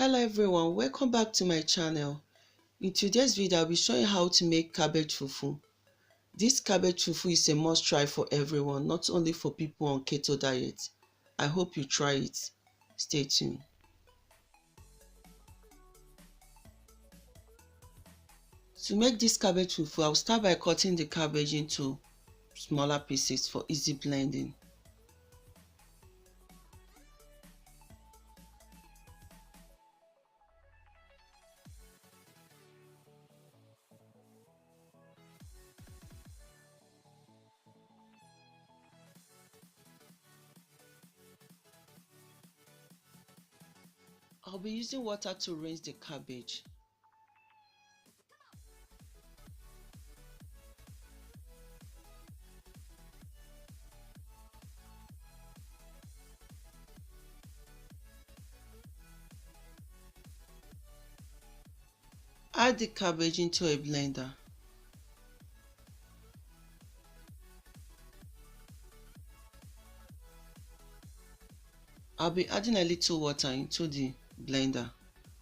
Hello everyone, welcome back to my channel. In today's video, I'll be showing how to make cabbage fufu. This cabbage fufu is a must try for everyone, not only for people on keto diet. I hope you try it. Stay tuned. To make this cabbage fufu, I'll start by cutting the cabbage into smaller pieces for easy blending. I'll be using water to rinse the cabbage. Add the cabbage into a blender. I'll be adding a little water into the blender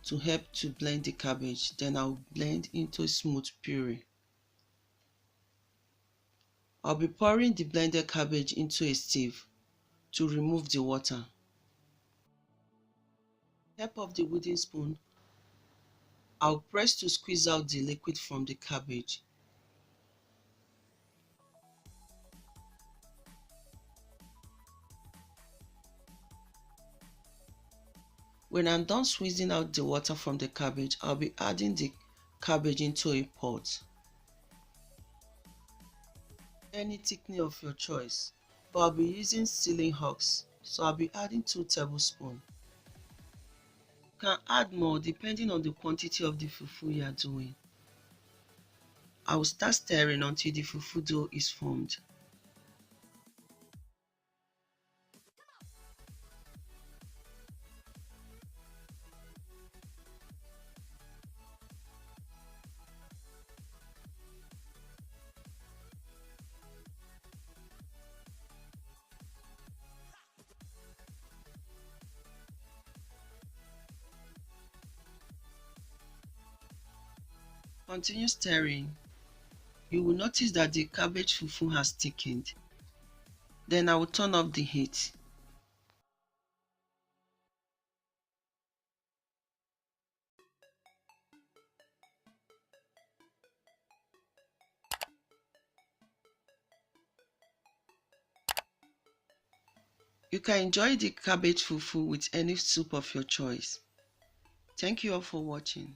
to help to blend the cabbage. Then I'll blend into a smooth puree. I'll be pouring the blended cabbage into a sieve to remove the water. With the help of the wooden spoon, I'll press to squeeze out the liquid from the cabbage. When I'm done squeezing out the water from the cabbage, I'll be adding the cabbage into a pot. Any thickening of your choice, but I'll be using ceiling HUSK, so I'll be adding 2 tablespoons. You can add more depending on the quantity of the fufu you are doing. I will start stirring until the fufu dough is formed. Continue stirring. You will notice that the cabbage fufu has thickened. Then I will turn off the heat. You can enjoy the cabbage fufu with any soup of your choice. Thank you all for watching.